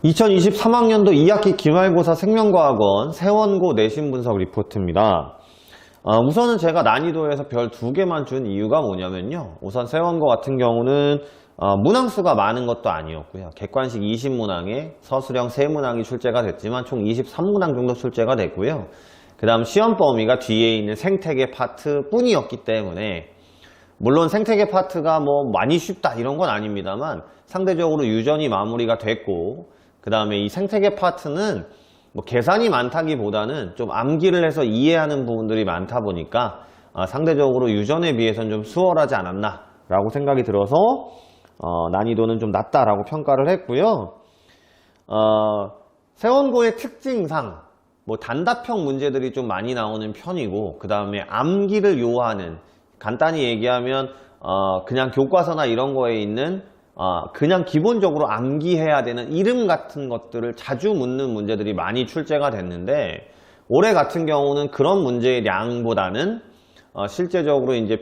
2023학년도 2학기 기말고사 생명과학원 세원고 내신 분석 리포트입니다. 우선은 제가 난이도에서 별 2개만 준 이유가 뭐냐면요. 우선 세원고 같은 경우는 문항수가 많은 것도 아니었고요. 객관식 20문항에 서술형 3문항이 출제가 됐지만 총 23문항 정도 출제가 됐고요. 그 다음 시험 범위가 뒤에 있는 생태계 파트 뿐이었기 때문에, 물론 생태계 파트가 뭐 많이 쉽다 이런 건 아닙니다만 상대적으로 유전이 마무리가 됐고, 그 다음에 이 생태계 파트는 뭐 계산이 많다기보다는 좀 암기를 해서 이해하는 부분들이 많다 보니까 상대적으로 유전에 비해서는 좀 수월하지 않았나 라고 생각이 들어서 난이도는 좀 낮다라고 평가를 했고요. 세원고의 특징상 뭐 단답형 문제들이 좀 많이 나오는 편이고, 그 다음에 암기를 요하는, 간단히 얘기하면 그냥 교과서나 이런 거에 있는 그냥 기본적으로 암기해야 되는 이름 같은 것들을 자주 묻는 문제들이 많이 출제가 됐는데, 올해 같은 경우는 그런 문제의 양보다는 실제적으로 이제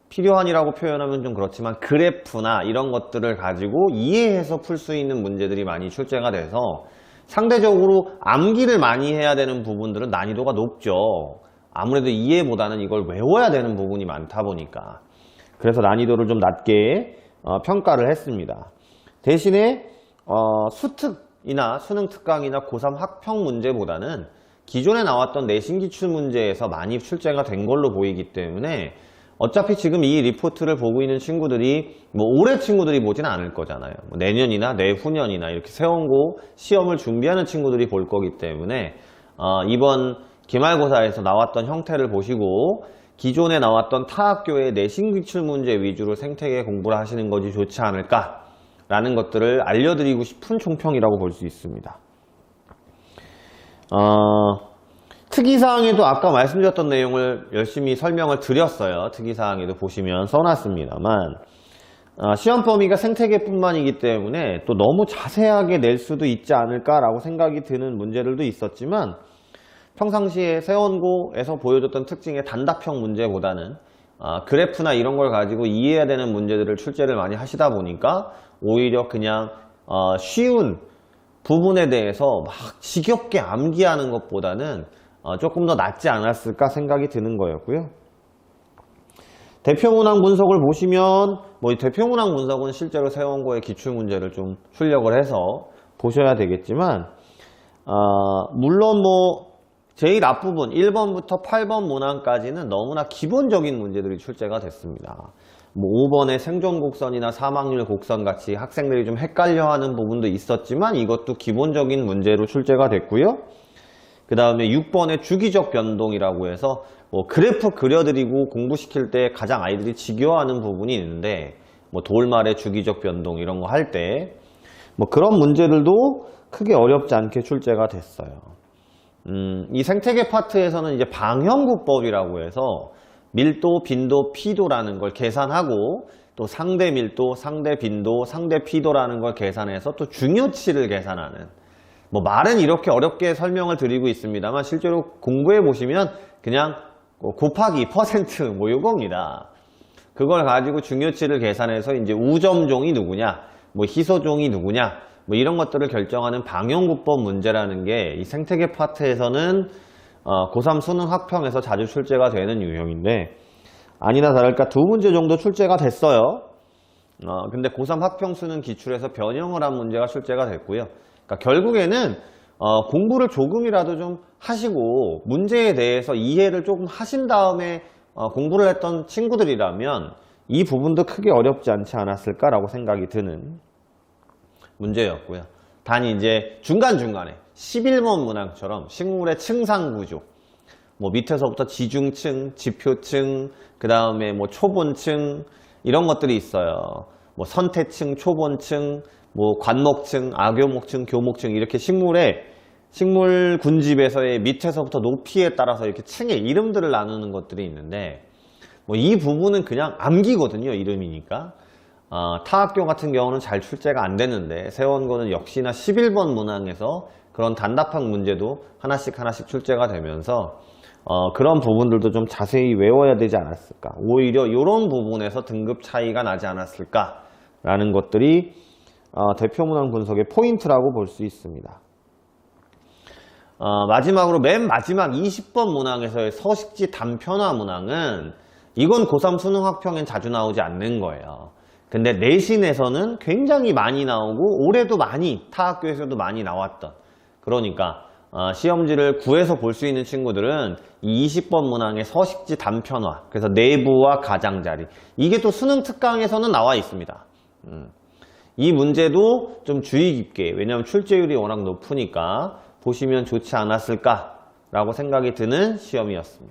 필요한이라고 표현하면 좀 그렇지만 그래프나 이런 것들을 가지고 이해해서 풀 수 있는 문제들이 많이 출제가 돼서 상대적으로 암기를 많이 해야 되는 부분들은 난이도가 높죠. 아무래도 이해보다는 이걸 외워야 되는 부분이 많다 보니까. 그래서 난이도를 좀 낮게 평가를 했습니다. 대신에 수특이나 수능 특강이나 고3 학평 문제보다는 기존에 나왔던 내신 기출 문제에서 많이 출제가 된 걸로 보이기 때문에, 어차피 지금 이 리포트를 보고 있는 친구들이 뭐 올해 친구들이 보진 않을 거잖아요. 뭐 내년이나 내후년이나 이렇게 세원고 시험을 준비하는 친구들이 볼 거기 때문에 이번 기말고사에서 나왔던 형태를 보시고 기존에 나왔던 타 학교의 내신 기출 문제 위주로 생태계 공부를 하시는 것이 좋지 않을까라는 것들을 알려드리고 싶은 총평이라고 볼 수 있습니다. 특이사항에도 아까 말씀드렸던 내용을 열심히 설명을 드렸어요. 특이사항에도 보시면 써놨습니다만, 시험 범위가 생태계뿐만이기 때문에 또 너무 자세하게 낼 수도 있지 않을까라고 생각이 드는 문제들도 있었지만, 평상시에 세원고에서 보여줬던 특징의 단답형 문제보다는 그래프나 이런 걸 가지고 이해해야 되는 문제들을 출제를 많이 하시다 보니까 오히려 그냥 쉬운 부분에 대해서 막 지겹게 암기하는 것보다는 조금 더 낫지 않았을까 생각이 드는 거였고요. 대표문항 분석을 보시면, 뭐 대표문항 분석은 실제로 세원고의 기출문제를 좀 출력을 해서 보셔야 되겠지만, 물론 뭐 제일 앞부분 1번부터 8번 문항까지는 너무나 기본적인 문제들이 출제가 됐습니다. 뭐 5번의 생존 곡선이나 사망률 곡선 같이 학생들이 좀 헷갈려하는 부분도 있었지만 이것도 기본적인 문제로 출제가 됐고요. 그 다음에 6번의 주기적 변동이라고 해서 뭐 그래프 그려드리고 공부시킬 때 가장 아이들이 지겨워하는 부분이 있는데, 뭐 돌말의 주기적 변동 이런 거 할 때 뭐 그런 문제들도 크게 어렵지 않게 출제가 됐어요. 이 생태계 파트에서는 이제 방형구법이라고 해서 밀도, 빈도, 피도라는 걸 계산하고, 또 상대 밀도, 상대 빈도, 상대 피도라는 걸 계산해서 또 중요치를 계산하는, 뭐 말은 이렇게 어렵게 설명을 드리고 있습니다만 실제로 공부해 보시면 그냥 곱하기 퍼센트 뭐 요겁니다. 그걸 가지고 중요치를 계산해서 이제 우점종이 누구냐, 뭐 희소종이 누구냐, 뭐 이런 것들을 결정하는 방형구법 문제라는 게 이 생태계 파트에서는 고3 수능 학평에서 자주 출제가 되는 유형인데, 아니나 다를까 2문제 정도 출제가 됐어요. 근데 고3 학평 수능 기출에서 변형을 한 문제가 출제가 됐고요. 그러니까 결국에는 공부를 조금이라도 좀 하시고 문제에 대해서 이해를 조금 하신 다음에 공부를 했던 친구들이라면 이 부분도 크게 어렵지 않지 않았을까라고 생각이 드는 문제였고요. 단 이제 중간중간에 11번 문항처럼 식물의 층상 구조, 뭐 밑에서부터 지중층, 지표층, 그 다음에 뭐 초본층 이런 것들이 있어요. 뭐 선태층, 초본층, 뭐 관목층, 악교목층, 교목층 이렇게 식물 군집에서의 밑에서부터 높이에 따라서 이렇게 층의 이름들을 나누는 것들이 있는데, 뭐 이 부분은 그냥 암기거든요. 이름이니까. 타 학교 같은 경우는 잘 출제가 안 되는데 세원고는 역시나 11번 문항에서 그런 단답형 문제도 하나씩 출제가 되면서 그런 부분들도 좀 자세히 외워야 되지 않았을까, 오히려 이런 부분에서 등급 차이가 나지 않았을까 라는 것들이 대표 문항 분석의 포인트라고 볼 수 있습니다. 마지막으로 맨 마지막 20번 문항에서의 서식지 단편화 문항은 이건 고3 수능 학평엔 자주 나오지 않는 거예요. 근데 내신에서는 굉장히 많이 나오고 올해도 많이 타 학교에서도 많이 나왔던, 그러니까 시험지를 구해서 볼 수 있는 친구들은 이 20번 문항의 서식지 단편화, 그래서 내부와 가장자리, 이게 또 수능 특강에서는 나와 있습니다. 이 문제도 좀 주의 깊게, 왜냐하면 출제율이 워낙 높으니까 보시면 좋지 않았을까라고 생각이 드는 시험이었습니다.